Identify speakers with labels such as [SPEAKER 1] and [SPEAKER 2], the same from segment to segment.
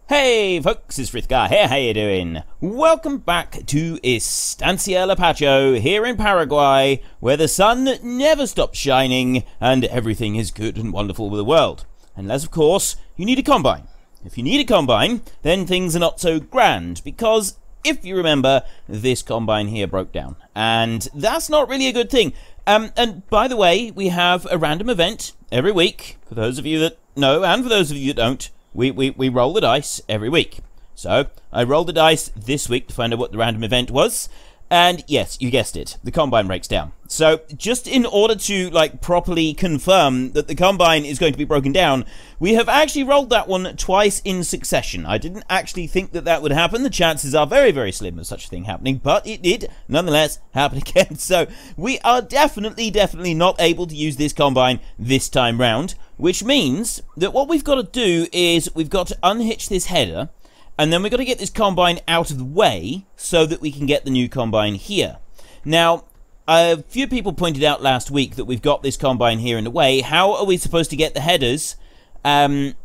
[SPEAKER 1] Hey folks, it's Frithgar here, how you doing? Welcome back to Estancia Lapacho here in Paraguay, where the sun never stops shining and everything is good and wonderful with the world. Unless, of course, you need a combine. If you need a combine, then things are not so grand, because if you remember, this combine here broke down, and that's not really a good thing. And by the way, we have a random event every week, for those of you that know, and for those of you that don't. We roll the dice every week. So, I rolled the dice this week to find out what the random event was. And yes, you guessed it, the combine breaks down. So, just in order to, properly confirm that the combine is going to be broken down, we have actually rolled that one twice in succession. I didn't actually think that that would happen. The chances are very, very slim of such a thing happening, but it did, nonetheless, happen again. So, we are definitely not able to use this combine this time round, which means that what we've got to do is we've got to unhitch this header, and then we've got to get this combine out of the way so that we can get the new combine here. Now, a few people pointed out last week that we've got this combine here in the way. How are we supposed to get the headers if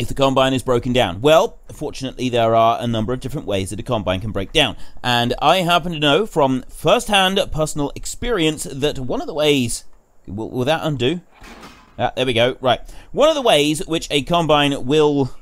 [SPEAKER 1] the combine is broken down? Well, fortunately, there are a number of different ways that a combine can break down. And I happen to know from first-hand personal experience that one of the ways... Will that undo? There we go. Right. One of the ways which a combine will...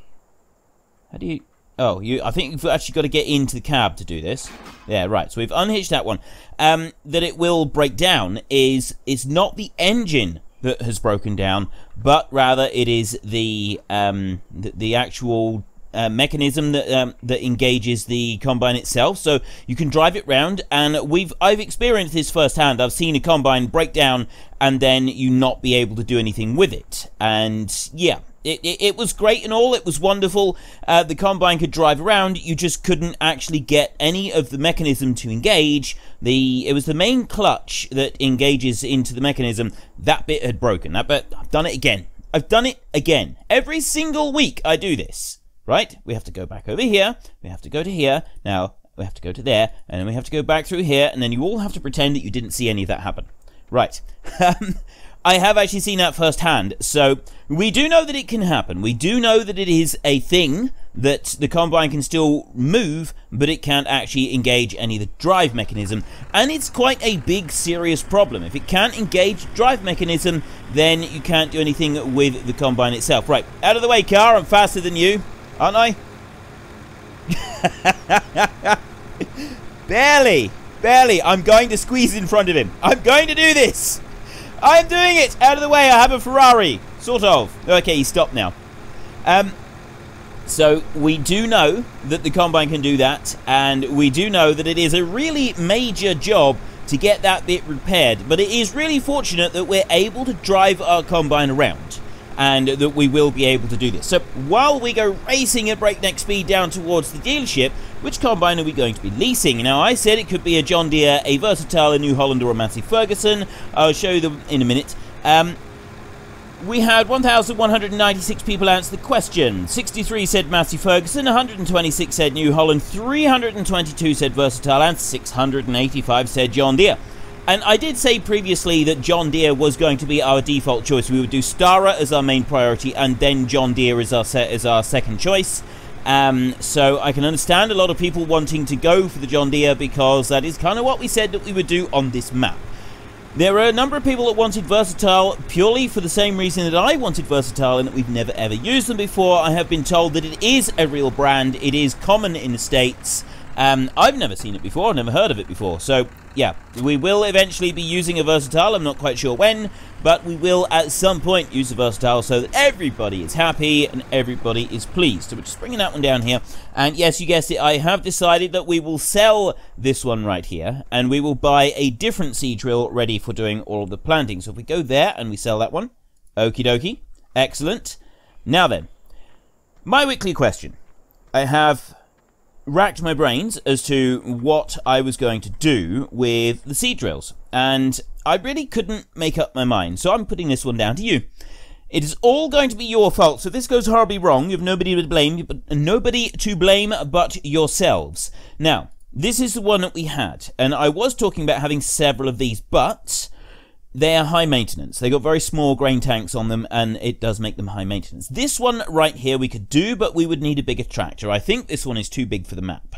[SPEAKER 1] How do you... Oh, I think you've actually got to get into the cab to do this. Yeah, right. So we've unhitched that one. That it will break down is not the engine that has broken down, but rather it is the actual mechanism that engages the combine itself. So you can drive it round, and I've experienced this firsthand. I've seen a combine break down and then you not be able to do anything with it. And yeah. It was great and all, it was wonderful, the combine could drive around, you just couldn't actually get any of the mechanism to engage. It was the main clutch that engages into the mechanism, that bit had broken. That bit, I've done it again. Every single week I do this, right? We have to go back over here, we have to go to here, now we have to go to there, and then we have to go back through here, and then you all have to pretend that you didn't see any of that happen. Right. I have actually seen that firsthand, so we do know that it can happen. We do know that it is a thing, that the combine can still move, but it can't actually engage any of the drive mechanism. And it's quite a big, serious problem. If it can't engage drive mechanism, then you can't do anything with the combine itself. Right, out of the way, car, I'm faster than you, aren't I? Barely, I'm going to squeeze in front of him. I'm going to do this. I'm doing it! Out of the way, I have a Ferrari. Sort of. Okay, he's stopped now. So, we do know that the combine can do that, and we do know that it is a really major job to get that bit repaired, but it is really fortunate that we're able to drive our combine around, and that we will be able to do this. So, while we go racing at breakneck speed down towards the dealership, which combine are we going to be leasing? Now, I said it could be a John Deere, a Vaderstaad, a New Holland, or a Massey Ferguson. I'll show you them in a minute. We had 1,196 people answer the question. 63 said Massey Ferguson, 126 said New Holland, 322 said Vaderstaad, and 685 said John Deere. And I did say previously that John Deere was going to be our default choice. We would do Stara as our main priority, and then John Deere as our second choice. So I can understand a lot of people wanting to go for the John Deere, because that is kind of what we said that we would do on this map. There are a number of people that wanted Vaderstaad purely for the same reason that I wanted Vaderstaad, and that we've never ever used them before. I have been told that it is a real brand, it is common in the States. I've never seen it before, I've never heard of it before, so yeah, we will eventually be using a Vaderstaad. I'm not quite sure when, but we will at some point use a Vaderstaad so that everybody is happy and everybody is pleased. So we're just bringing that one down here, and yes, you guessed it, I have decided that we will sell this one right here, and we will buy a different seed drill ready for doing all of the planting. So if we go there and we sell that one, okie dokie, excellent. Now then, my weekly question. I have racked my brains as to what I was going to do with the seed drills, and I really couldn't make up my mind, so I'm putting this one down to you. It is all going to be your fault, so if this goes horribly wrong, you have nobody to blame but yourselves. Now, this is the one that we had, and I was talking about having several of these, but they are high maintenance. They got very small grain tanks on them, and it does make them high maintenance. This one right here we could do, but we would need a bigger tractor. I think this one is too big for the map,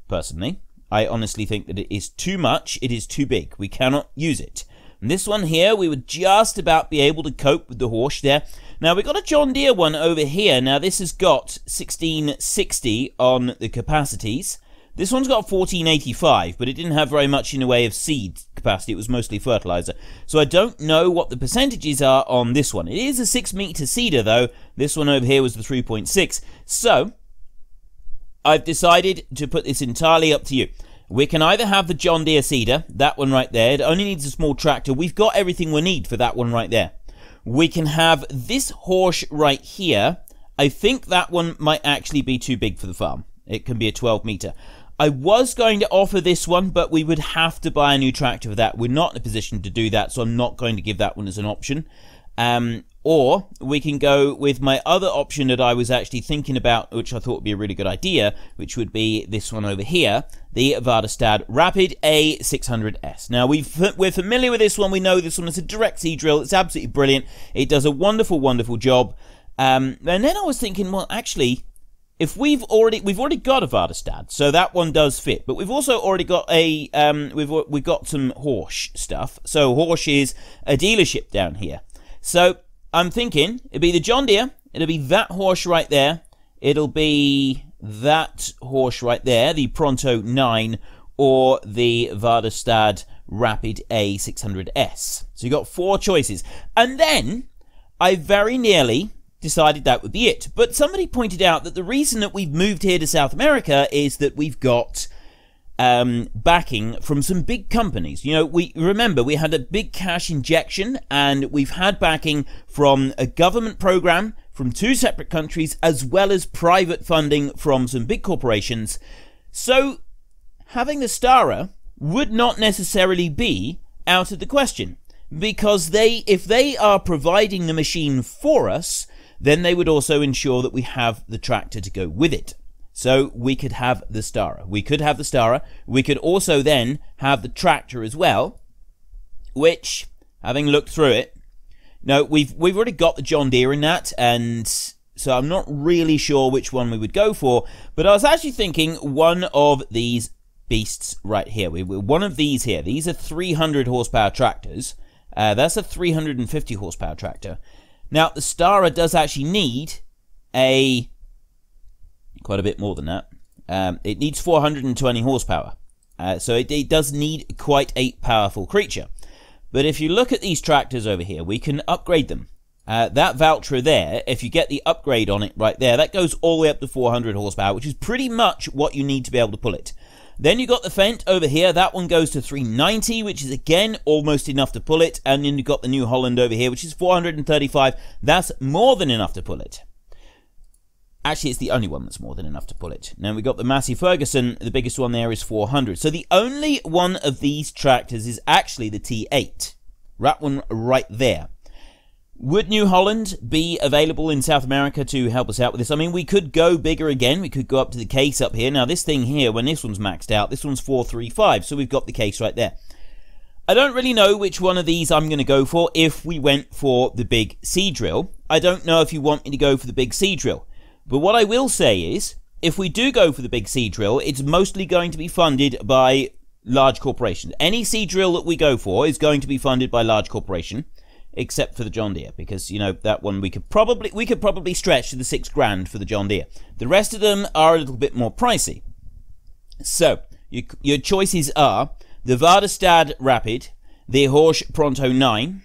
[SPEAKER 1] personally. I honestly think that it is too much. It is too big. We cannot use it. And this one here, we would just about be able to cope with the Horsch there. Now, we've got a John Deere one over here. Now, this has got 1660 on the capacities. This one's got 1485, but it didn't have very much in the way of seed capacity. It was mostly fertilizer. So I don't know what the percentages are on this one. It is a 6-meter seeder, though. This one over here was the 3.6. So I've decided to put this entirely up to you. We can either have the John Deere seeder, that one right there. It only needs a small tractor. We've got everything we need for that one right there. We can have this Horsch right here. I think that one might actually be too big for the farm. It can be a 12-meter. I was going to offer this one, but we would have to buy a new tractor for that. We're not in a position to do that, so I'm not going to give that one as an option. Or we can go with my other option that I was actually thinking about, which I thought would be a really good idea, which would be this one over here, the Vaderstaad Rapid A600S. Now, we're familiar with this one. We know this one is a direct seed drill. It's absolutely brilliant. It does a wonderful, wonderful job. And then I was thinking, well, actually, if we've already got a Vaderstaad, so that one does fit. But we've also already got a we've got some Horsch stuff. So Horsch is a dealership down here. So I'm thinking it'll be the John Deere, it'll be that Horsch right there, it'll be that Horsch right there, the Pronto 9, or the Vaderstaad Rapid A600S. So you got 4 choices. And then I very nearly decided that would be it. But somebody pointed out that the reason that we've moved here to South America is that we've got backing from some big companies. You know, we remember we had a big cash injection, and we've had backing from a government program from 2 separate countries, as well as private funding from some big corporations. So having the Stara would not necessarily be out of the question, because if they are providing the machine for us, then they would also ensure that we have the tractor to go with it. So we could have the Stara. We could have the Stara. We could also then have the tractor as well, which, having looked through it, no, we've already got the John Deere in that, and so I'm not really sure which one we would go for. But I was actually thinking one of these beasts right here. One of these here. These are 300 horsepower tractors. That's a 350 horsepower tractor. Now, the Stara does actually need quite a bit more than that. It needs 420 horsepower. So it does need quite a powerful creature. But if you look at these tractors over here, we can upgrade them. That Valtra there, if you get the upgrade on it right there, that goes all the way up to 400 horsepower, which is pretty much what you need to be able to pull it. Then you got the Fendt over here. That one goes to 390, which is again almost enough to pull it. And then you've got the New Holland over here, which is 435. That's more than enough to pull it. Actually, it's the only one that's more than enough to pull it. Now, we've got the Massey Ferguson. The biggest one there is 400. So the only one of these tractors is actually the T8. That one right there. Would New Holland be available in South America to help us out with this? I mean, we could go bigger again. We could go up to the case up here. Now, this thing here, when this one's maxed out, this one's 435. So we've got the case right there. I don't really know which one of these I'm going to go for if we went for the big seed drill. I don't know if you want me to go for the big seed drill. But what I will say is, if we do go for the big seed drill, it's mostly going to be funded by large corporations. Any seed drill that we go for is going to be funded by large corporation, except for the John Deere, because, you know, that one we could probably stretch to the $6 grand for the John Deere. The rest of them are a little bit more pricey. So your choices are the Vaderstaad Rapid, the Horsch Pronto 9,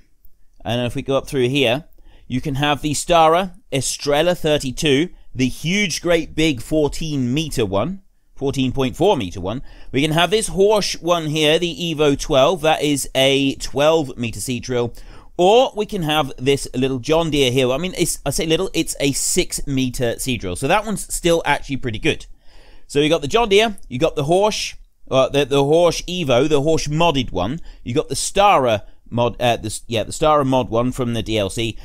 [SPEAKER 1] and if we go up through here, you can have the Stara Estrella 32, the huge, great, big 14-meter one, 14.4 meter one. We can have this Horsch one here, the Evo 12. That is a 12-meter seed drill. Or we can have this little John Deere here. I mean, I say little, it's a 6-meter seed drill. So that one's still actually pretty good. So you got the John Deere, you got the Horsch, the Horsch Evo, the Horsch modded one. You got the Stara mod, the Stara mod one from the DLC.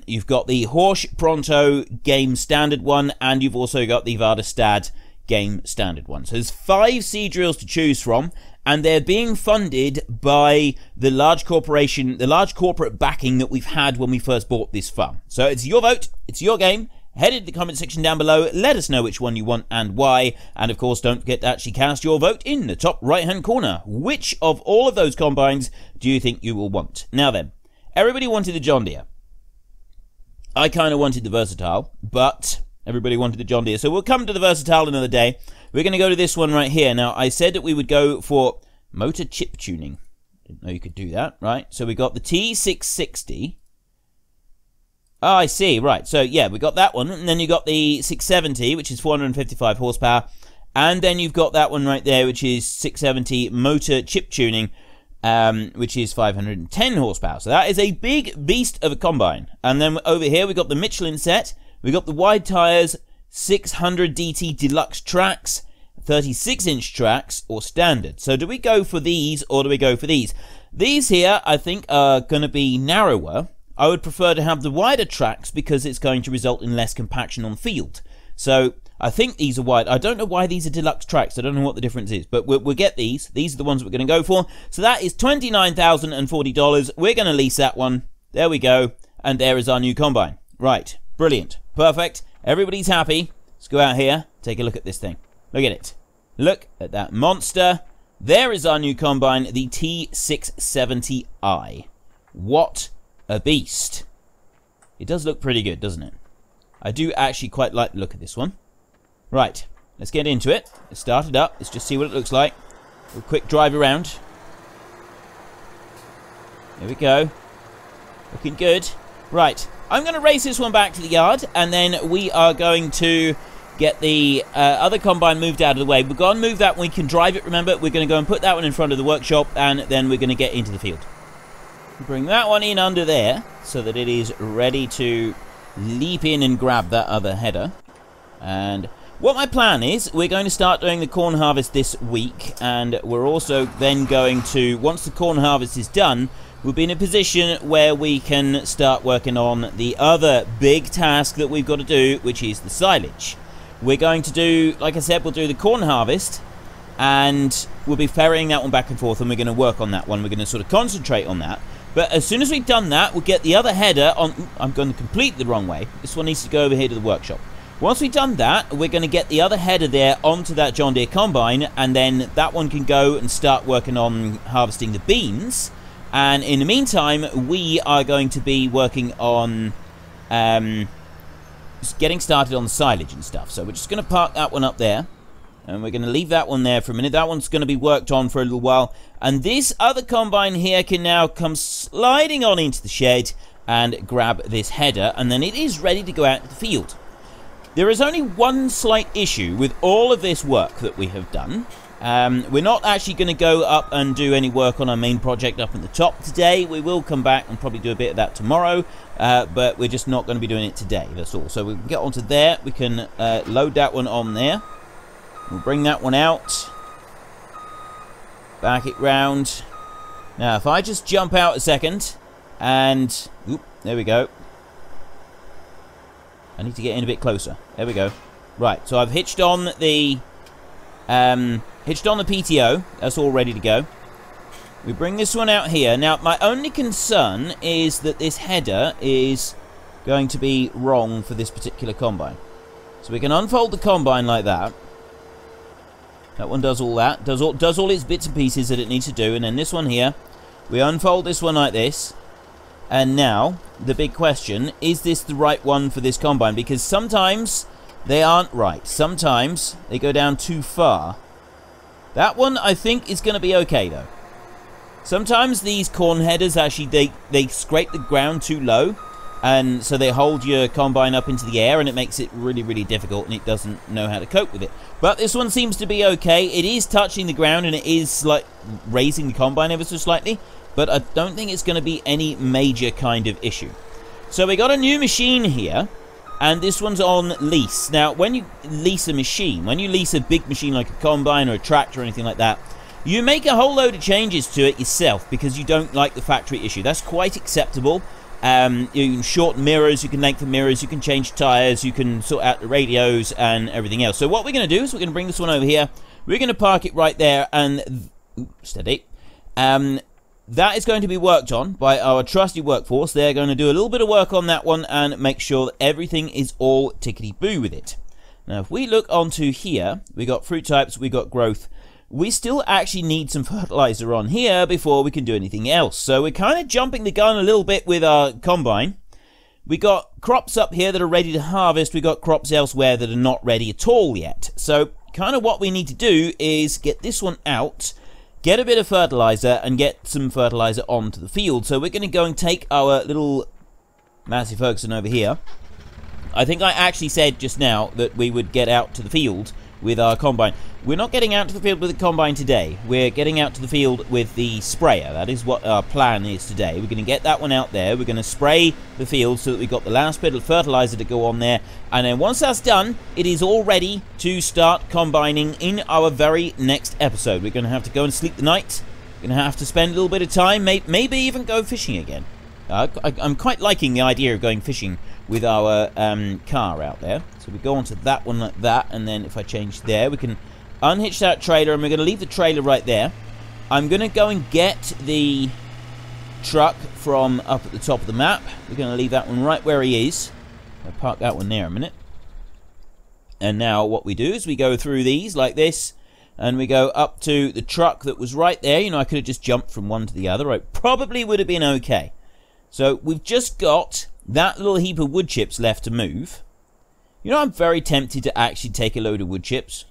[SPEAKER 1] You've got the Horsch Pronto game standard one, and you've also got the Vaderstaad game standard one. So there's 5 seed drills to choose from, and they're being funded by the large corporation, the large corporate backing that we've had when we first bought this farm. So it's your vote, it's your game. Head into the comment section down below, let us know which one you want and why, and of course don't forget to actually cast your vote in the top right hand corner. Which of all of those combines do you think you will want? Now then, everybody wanted the John Deere. I kind of wanted the Versatile, but everybody wanted the John Deere, so we'll come to the Versatile another day. We're going to go to this one right here. Now, I said that we would go for motor chip tuning. Didn't know you could do that, right? So we got the T660. Oh, I see, right. So, yeah, we got that one. And then you got the 670, which is 455 horsepower. And then you've got that one right there, which is 670 motor chip tuning, which is 510 horsepower. So that is a big beast of a combine. And then over here, we got the Michelin set. We got the wide tires, 600 DT deluxe tracks, 36-inch tracks, or standard. So do we go for these, or do we go for these? These here, I think, are going to be narrower. I would prefer to have the wider tracks because it's going to result in less compaction on field. So I think these are wide. I don't know why these are deluxe tracks. I don't know what the difference is, but we'll get these. These are the ones we're going to go for. So that is $29,040. We're going to lease that one. There we go. And there is our new combine. Right. Brilliant. Perfect. Everybody's happy. Let's go out here. Take a look at this thing. Look at it. Look at that monster. There is our new combine, the T670i. What a beast. It does look pretty good, doesn't it? I do actually quite like the look of this one. Right. Let's get into it. Let's start it up. Let's just see what it looks like. A quick drive around. There we go. Looking good. Right. I'm going to race this one back to the yard, and then we are going to get the other combine moved out of the way. We've got to move that one. We can drive it, remember. We're going to go and put that one in front of the workshop, and then we're going to get into the field. Bring that one in under there so that it is ready to leap in and grab that other header. And what my plan is, we're going to start doing the corn harvest this week, and we're also then going to, once the corn harvest is done, we'll be in a position where we can start working on the other big task that we've got to do, which is the silage. We're going to do, like I said, we'll do the corn harvest, and we'll be ferrying that one back and forth, and we're going to work on that one. We're going to sort of concentrate on that. But as soon as we've done that, we'll get the other header on. I'm going to complete the wrong way. This one needs to go over here to the workshop. Once we've done that, we're going to get the other header there onto that John Deere combine, and then that one can go and start working on harvesting the beans. And in the meantime, we are going to be working on getting started on the silage and stuff. So we're just going to park that one up there. And we're going to leave that one there for a minute. That one's going to be worked on for a little while. And this other combine here can now come sliding on into the shed and grab this header. And then it is ready to go out to the field. There is only one slight issue with all of this work that we have done. We're not actually going to go up and do any work on our main project up at the top today. We will come back and probably do a bit of that tomorrow, but we're just not going to be doing it today, that's all. So we can get onto there. We can load that one on there. We'll bring that one out. Back it round. Now, if I just jump out a second, and oop, there we go. I need to get in a bit closer. There we go. Right, so I've hitched on the PTO. That's all ready to go. We bring this one out here. Now, my only concern is that this header is going to be wrong for this particular combine. So we can unfold the combine like that. That one does all that. Does all its bits and pieces that it needs to do. And then this one here, we unfold this one like this. And now, the big question, is this the right one for this combine? Because sometimes they aren't right. Sometimes they go down too far. That one, I think, is going to be okay, though. Sometimes these corn headers, actually, they scrape the ground too low. And so they hold your combine up into the air, and it makes it really, really difficult, and it doesn't know how to cope with it. But this one seems to be okay. It is touching the ground, and it is like raising the combine ever so slightly. But I don't think it's going to be any major kind of issue. So we got a new machine here, and this one's on lease. Now, when you lease a machine, when you lease a big machine like a combine or a tractor or anything like that, you make a whole load of changes to it yourself because you don't like the factory issue. That's quite acceptable. You can shorten mirrors, you can lengthen mirrors, you can change tires, you can sort out the radios and everything else. So what we're going to do is we're going to bring this one over here. We're going to park it right there, and steady. That is going to be worked on by our trusty workforce. They're going to do a little bit of work on that one and make sure that everything is all tickety-boo with it. Now, if we look onto here, we got fruit types, we got growth. We still actually need some fertilizer on here before we can do anything else. So we're kind of jumping the gun a little bit with our combine. We got crops up here that are ready to harvest. We got crops elsewhere that are not ready at all yet. So kind of what we need to do is get this one out, get a bit of fertilizer, and get some fertilizer onto the field. So we're going to go and take our little Massey Ferguson over here. I think I actually said just now that we would get out to the field with our combine. We're not getting out to the field with the combine today. We're getting out to the field with the sprayer. That is what our plan is today. We're going to get that one out there. We're going to spray the field so that we've got the last bit of fertilizer to go on there. And then once that's done, it is all ready to start combining in our very next episode. We're going to have to go and sleep the night. We're going to have to spend a little bit of time, maybe even go fishing again. I'm quite liking the idea of going fishing with our car out there. So we go onto that one like that, and then if I change there, we can unhitch that trailer, and we're going to leave the trailer right there. I'm going to go and get the truck from up at the top of the map. We're going to leave that one right where he is. I'll park that one there a minute. And now what we do is we go through these like this, and we go up to the truck that was right there. You know, I could have just jumped from one to the other. It probably would have been okay. So we've just got that little heap of wood chips left to move. You know, I'm very tempted to actually take a load of wood chips,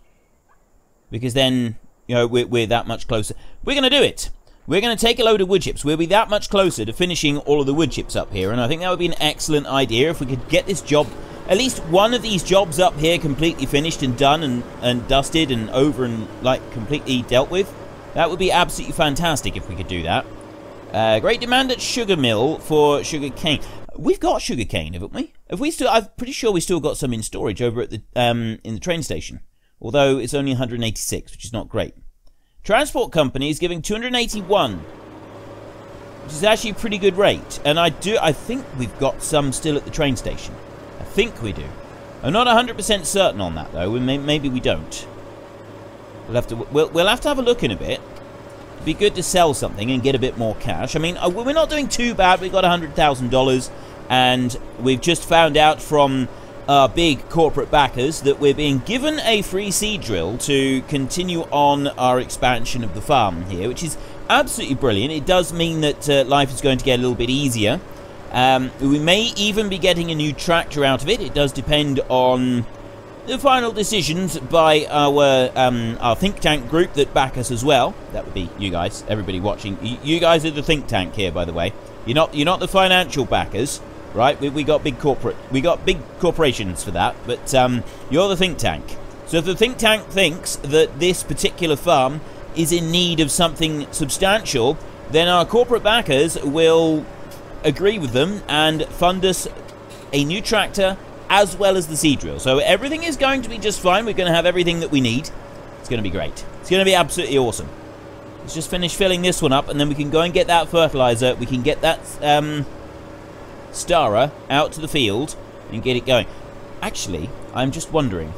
[SPEAKER 1] because then, you know, we're that much closer. We're going to do it. We're going to take a load of wood chips. We'll be that much closer to finishing all of the wood chips up here, and I think that would be an excellent idea if we could get this job, at least one of these jobs up here, completely finished and done and dusted and over and, like, completely dealt with. That would be absolutely fantastic if we could do that. Great demand at sugar mill for sugar cane. We've got sugar cane, haven't we? Have we still? I'm pretty sure we still got some in storage over at the in the train station. Although it's only 186, which is not great. Transport company is giving 281, which is actually a pretty good rate. And I think we've got some still at the train station. I think we do. I'm not 100% certain on that though. Maybe we don't. We'll have to have a look in a bit. It'd be good to sell something and get a bit more cash. I mean, we're not doing too bad. We've got $100,000, and we've just found out from our big corporate backers that we're being given a free seed drill to continue on our expansion of the farm here, which is absolutely brilliant. It does mean that life is going to get a little bit easier. We may even be getting a new tractor out of it. It does depend on the final decisions by our think tank group that back us as well. That would be you guys, everybody watching. You guys are the think tank here, by the way. You're not the financial backers, right? We got big corporations for that, but you're the think tank. So if the think tank thinks that this particular farm is in need of something substantial, then our corporate backers will agree with them and fund us a new tractor as well as the seed drill. So everything is going to be just fine. We're going to have everything that we need. It's going to be great. It's going to be absolutely awesome. Let's just finish filling this one up, and then we can go and get that fertilizer. We can get that Stara out to the field and get it going. Actually, I'm just wondering.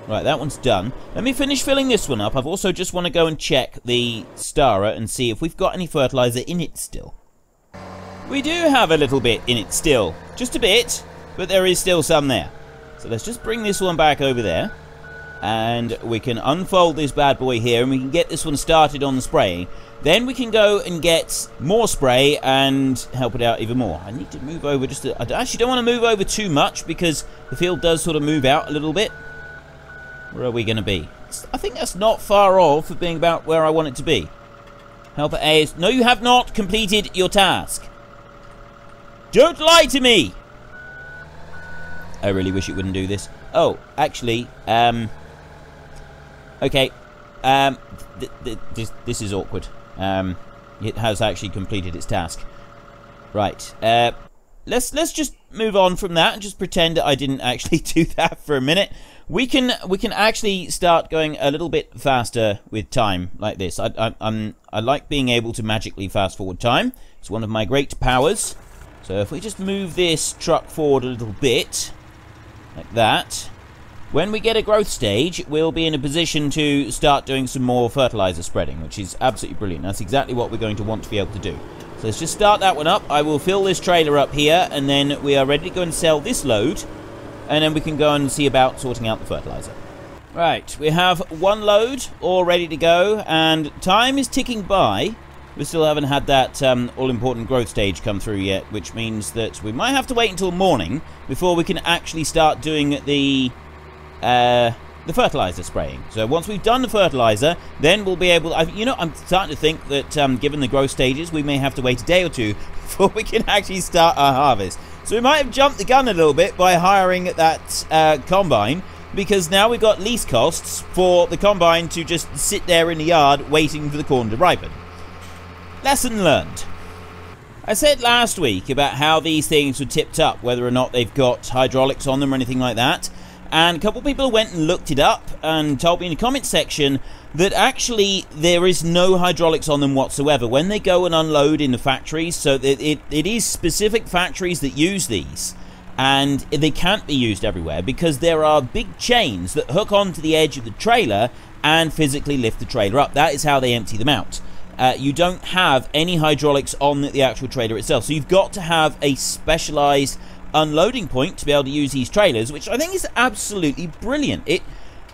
[SPEAKER 1] Right, that one's done. Let me finish filling this one up. I've also just want to go and check the Stara and see if we've got any fertilizer in it still. We do have a little bit in it still. Just a bit. But there is still some there. So let's just bring this one back over there. And we can unfold this bad boy here. And we can get this one started on the spraying. Then we can go and get more spray and help it out even more. I need to move over just I actually don't want to move over too much, because the field does sort of move out a little bit. Where are we going to be? I think that's not far off of being about where I want it to be. Helper A is... No, you have not completed your task. Don't lie to me! I really wish it wouldn't do this. Oh, actually, okay. This is awkward. It has actually completed its task. Right. Let's just move on from that and just pretend that I didn't actually do that for a minute. We can actually start going a little bit faster with time like this. I like being able to magically fast forward time. It's one of my great powers. So if we just move this truck forward a little bit, like that, when we get a growth stage, we'll be in a position to start doing some more fertilizer spreading, which is absolutely brilliant. That's exactly what we're going to want to be able to do. So let's just start that one up. I will fill this trailer up here, and then we are ready to go and sell this load, and then we can go and see about sorting out the fertilizer. Right, we have one load all ready to go, and time is ticking by. We still haven't had that all-important growth stage come through yet, which means that we might have to wait until morning before we can actually start doing the fertilizer spraying. So once we've done the fertilizer, then we'll be able to, you know, I'm starting to think that given the growth stages, we may have to wait a day or two before we can actually start our harvest. So we might have jumped the gun a little bit by hiring that combine, because now we've got lease costs for the combine to just sit there in the yard waiting for the corn to ripen. Lesson learned. I said last week about how these things were tipped up, whether or not they've got hydraulics on them or anything like that. And a couple of people went and looked it up and told me in the comment section that actually there is no hydraulics on them whatsoever. When they go and unload in the factories, so that it is specific factories that use these. And they can't be used everywhere because there are big chains that hook onto the edge of the trailer and physically lift the trailer up. That is how they empty them out. You don't have any hydraulics on the actual trailer itself. So you've got to have a specialized unloading point to be able to use these trailers, which I think is absolutely brilliant. It,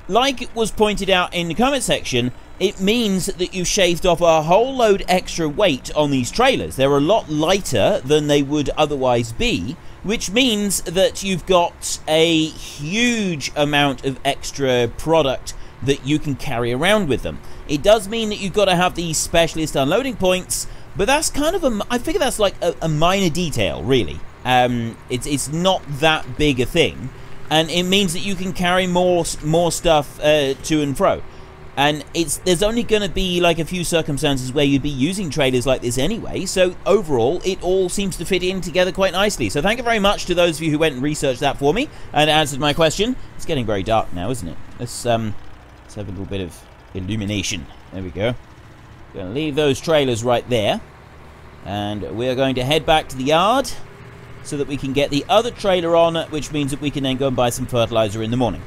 [SPEAKER 1] like it was pointed out in the comment section, it means that you've shaved off a whole load extra weight on these trailers. They're a lot lighter than they would otherwise be, which means that you've got a huge amount of extra product that you can carry around with them. It does mean that you've got to have these specialist unloading points, but that's kind of I figure that's like a minor detail, really. It's not that big a thing, and it means that you can carry more stuff to and fro. And there's only going to be like a few circumstances where you'd be using trailers like this anyway, so overall it all seems to fit in together quite nicely. So thank you very much to those of you who went and researched that for me and answered my question. It's getting very dark now, isn't it? Let's have a little bit of illumination. There we go. We're going to leave those trailers right there, and we're going to head back to the yard so that we can get the other trailer on, which means that we can then go and buy some fertilizer in the morning.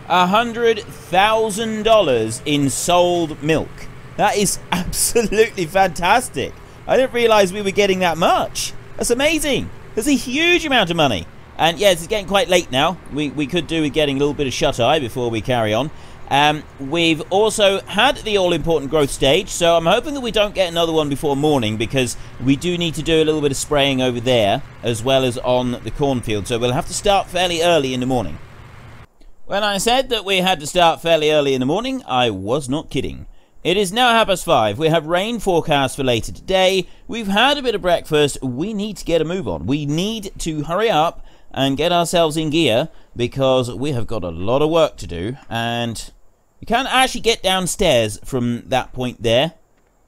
[SPEAKER 1] $100,000 in sold milk. That is absolutely fantastic. I didn't realize we were getting that much. That's amazing. That's a huge amount of money. And yes, it's getting quite late now. We could do with getting a little bit of shut-eye before we carry on. We've also had the all-important growth stage, so I'm hoping that we don't get another one before morning, because we do need to do a little bit of spraying over there as well as on the cornfield, so we'll have to start fairly early in the morning. When I said that we had to start fairly early in the morning, I was not kidding. It is now 5:30. We have rain forecast for later today. We've had a bit of breakfast. We need to get a move on. We need to hurry up and get ourselves in gear, because we have got a lot of work to do, and you can't actually get downstairs from that point there.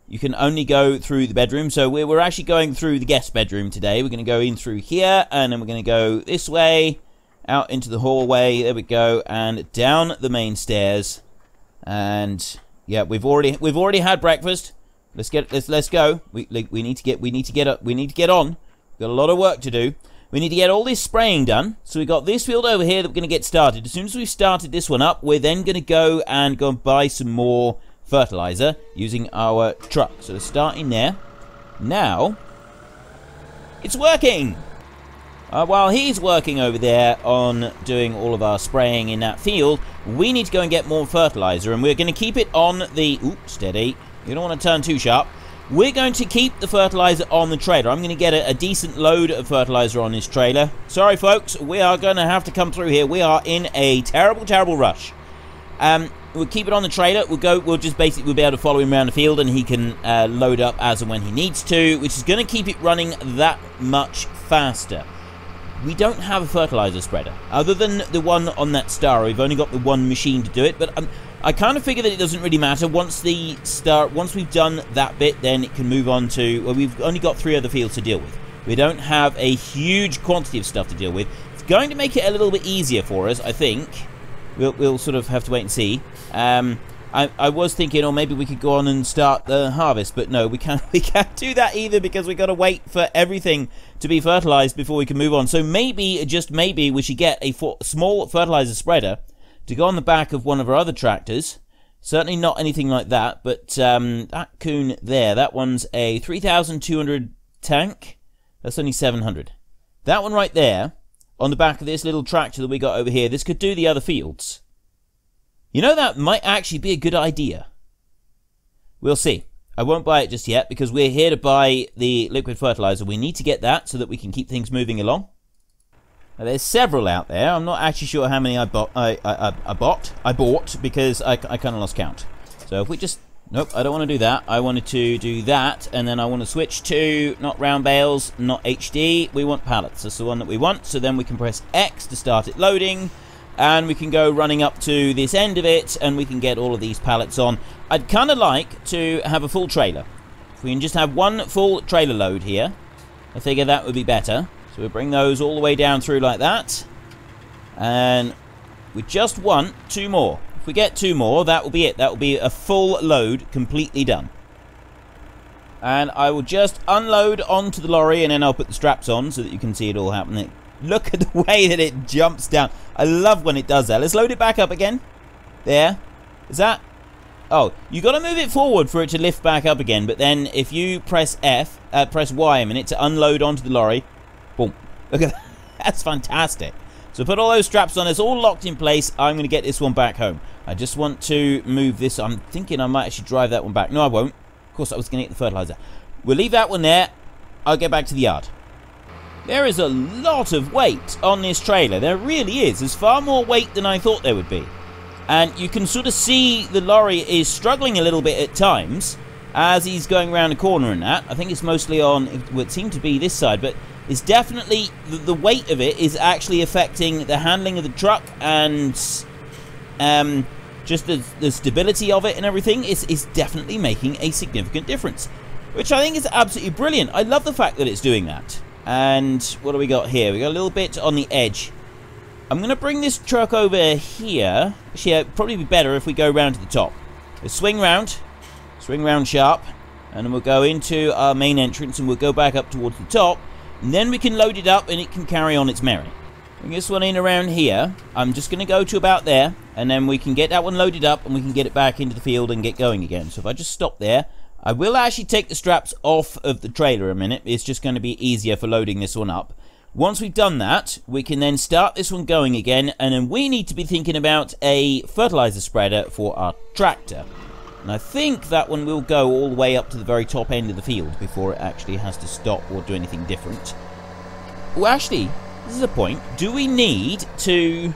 [SPEAKER 1] You can only go through the bedroom, so we're actually going through the guest bedroom today. We're going to go in through here, and then we're going to go this way, out into the hallway, there we go, and down the main stairs. And yeah, we've already had breakfast. Let's go. We need to get on. We've got a lot of work to do. We need to get all this spraying done. So we've got this field over here that we're going to get started. As soon as we've started this one up, we're then going to go and buy some more fertilizer using our truck. So let's start in there. Now, it's working! While he's working over there on doing all of our spraying in that field, we need to go and get more fertilizer, and we're going to keep it on the... Ooh, steady. You don't want to turn too sharp. We're going to keep the fertilizer on the trailer. I'm going to get a decent load of fertilizer on this trailer. Sorry, folks. We are going to have to come through here. We are in a terrible, terrible rush. We'll keep it on the trailer. We'll be able to follow him around the field, and he can load up as and when he needs to, which is going to keep it running that much faster. We don't have a fertilizer spreader. Other than the one on that Stara, we've only got the one machine to do it, but I kind of figure that it doesn't really matter. Once we've done that bit, then it can move on to... Well, we've only got 3 other fields to deal with. We don't have a huge quantity of stuff to deal with. It's going to make it a little bit easier for us, I think. We'll sort of have to wait and see. I was thinking, or maybe we could go on and start the harvest, but no, we can't do that either, because we've got to wait for everything to be fertilized before we can move on. So maybe, just maybe, we should get a small fertilizer spreader to go on the back of one of our other tractors. Certainly not anything like that, but that coon there, that one's a 3,200 tank. That's only 700. That one right there, on the back of this little tractor that we got over here, this could do the other fields. You know, that might actually be a good idea. We'll see. I won't buy it just yet, because we're here to buy the liquid fertilizer. We need to get that so that we can keep things moving along. Now, there's several out there. I'm not actually sure how many I bought, because I kind of lost count. So if we just... Nope, I don't want to do that. I wanted to do that, and then I want to switch to not round bales, not HD. We want pallets. That's the one that we want. So then we can press X to start it loading, and we can go running up to this end of it, and we can get all of these pallets on. I'd kind of like to have a full trailer. If we can just have one full trailer load here, I figure that would be better. So we'll bring those all the way down through like that, and we just want 2 more. If we get 2 more, that will be it. That will be a full load, completely done. And I will just unload onto the lorry, and then I'll put the straps on so that you can see it all happening. Look at the way that it jumps down. I love when it does that. Let's load it back up again. There. Is that... Oh, you got to move it forward for it to lift back up again. But then if you press press Y a minute to unload onto the lorry. Boom. Look at that. That's fantastic. So put all those straps on. It's all locked in place. I'm going to get this one back home. I just want to move this. I'm thinking I might actually drive that one back. No, I won't. Of course, I was going to get the fertilizer. We'll leave that one there. I'll get back to the yard. There is a lot of weight on this trailer. There really is. There's far more weight than I thought there would be. And you can sort of see the lorry is struggling a little bit at times as he's going around the corner and that. I think it's mostly on, it would seem to be this side, but it's definitely, the weight of it is actually affecting the handling of the truck, and just the stability of it and everything is definitely making a significant difference, which I think is absolutely brilliant. I love the fact that it's doing that. And what do we got here? We got a little bit on the edge. I'm going to bring this truck over here. Actually, it'd probably be better if we go round to the top. We'll swing round sharp, and then we'll go into our main entrance, and we'll go back up towards the top, and then we can load it up, and it can carry on its merry. Bring this one in around here. I'm just going to go to about there, and then we can get that one loaded up, and we can get it back into the field and get going again. So if I just stop there, I will actually take the straps off of the trailer a minute. It's just going to be easier for loading this one up. Once we've done that, we can then start this one going again, and then we need to be thinking about a fertilizer spreader for our tractor. And I think that one will go all the way up to the very top end of the field before it actually has to stop or do anything different. Well, actually, this is a point. Do we need to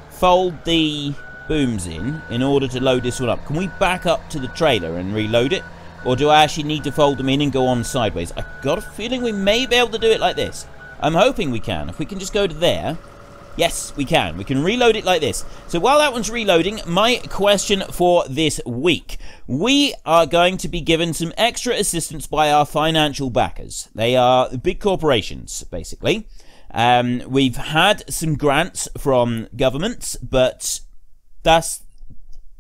[SPEAKER 1] fold the booms in order to load this one up? Can we back up to the trailer and reload it? Or do I actually need to fold them in and go on sideways? I've got a feeling we may be able to do it like this. I'm hoping we can. If we can just go to there. Yes, we can. We can reload it like this. So while that one's reloading, my question for this week. We are going to be given some extra assistance by our financial backers. They are big corporations, basically. We've had some grants from governments, but that's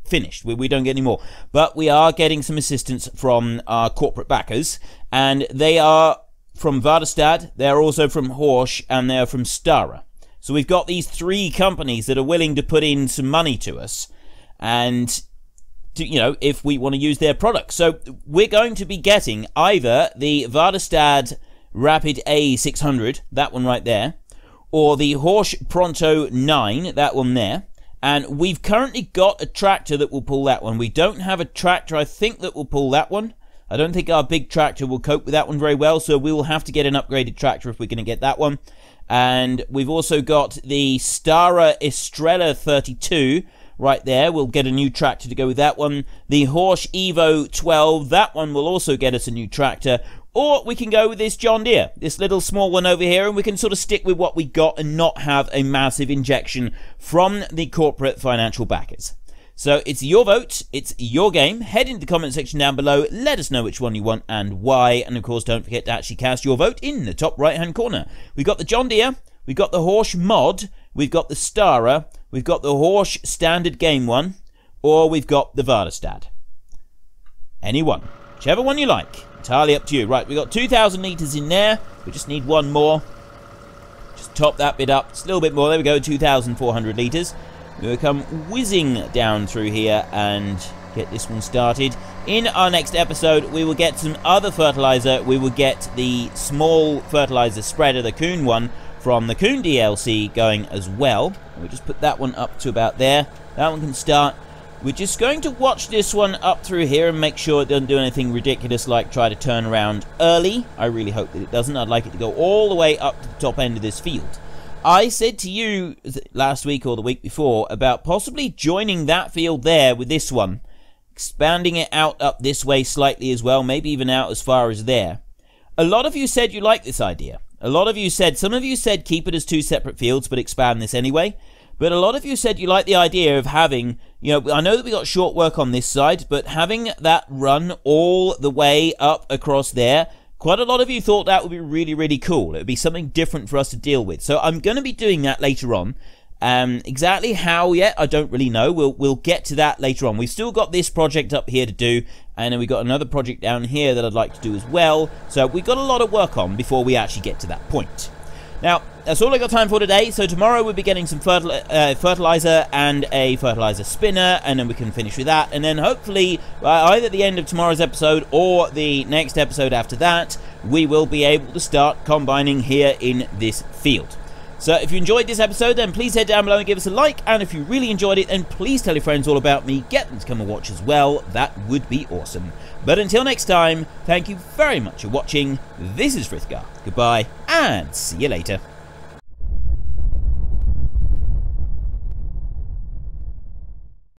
[SPEAKER 1] finished. We don't get any more. But we are getting some assistance from our corporate backers, and they are from Vaderstaad, they're also from Horsch, and they're from Stara. So we've got these 3 companies that are willing to put in some money to us, and to, you know, if we want to use their products. So we're going to be getting either the Vaderstaad Rapid A600, that one right there, or the Horsch Pronto 9, that one there. And we've currently got a tractor that will pull that one. We don't have a tractor, I think, that will pull that one. I don't think our big tractor will cope with that one very well, so we will have to get an upgraded tractor if we're going to get that one. And we've also got the Stara Estrella 32 right there. We'll get a new tractor to go with that one. The Horsch Evo 12, that one will also get us a new tractor. Or we can go with this John Deere, this little small one over here, and we can sort of stick with what we got and not have a massive injection from the corporate financial backers. So it's your vote, it's your game. Head into the comment section down below, let us know which one you want and why, and of course don't forget to actually cast your vote in the top right hand corner. We've got the John Deere, we've got the Horsch Mod, we've got the Stara, we've got the Horsch Standard Game one, or we've got the Vaderstaad. Any one. Whichever one you like. Entirely up to you. Right, we've got 2,000 litres in there. We just need one more. Just top that bit up. Just a little bit more. There we go, 2,400 litres. We'll come whizzing down through here and get this one started. In our next episode, we will get some other fertilizer. We will get the small fertilizer spreader, the Kuhn one, from the Kuhn DLC going as well. We'll just put that one up to about there. That one can start. We're just going to watch this one up through here and make sure it doesn't do anything ridiculous like try to turn around early. I really hope that it doesn't. I'd like it to go all the way up to the top end of this field. I said to you last week or the week before about possibly joining that field there with this one. Expanding it out up this way slightly as well, maybe even out as far as there. A lot of you said you liked this idea. A lot of you said, some of you said keep it as 2 separate fields but expand this anyway. But a lot of you said you like the idea of having, you know, I know that we got short work on this side, but having that run all the way up across there, quite a lot of you thought that would be really, really cool. It would be something different for us to deal with. So I'm going to be doing that later on. Exactly how yet, I don't really know. We'll get to that later on. We've still got this project up here to do, and then we've got another project down here that I'd like to do as well. So we've got a lot of work on before we actually get to that point. Now, that's all I got time for today. So tomorrow we'll be getting some fertilizer and a fertilizer spinner, and then we can finish with that. And then hopefully, either at the end of tomorrow's episode or the next episode after that, we will be able to start combining here in this field. So if you enjoyed this episode, then please head down below and give us a like. And if you really enjoyed it, then please tell your friends all about me. Get them to come and watch as well. That would be awesome. But until next time, thank you very much for watching. This is Frithgar. Goodbye, and see you later.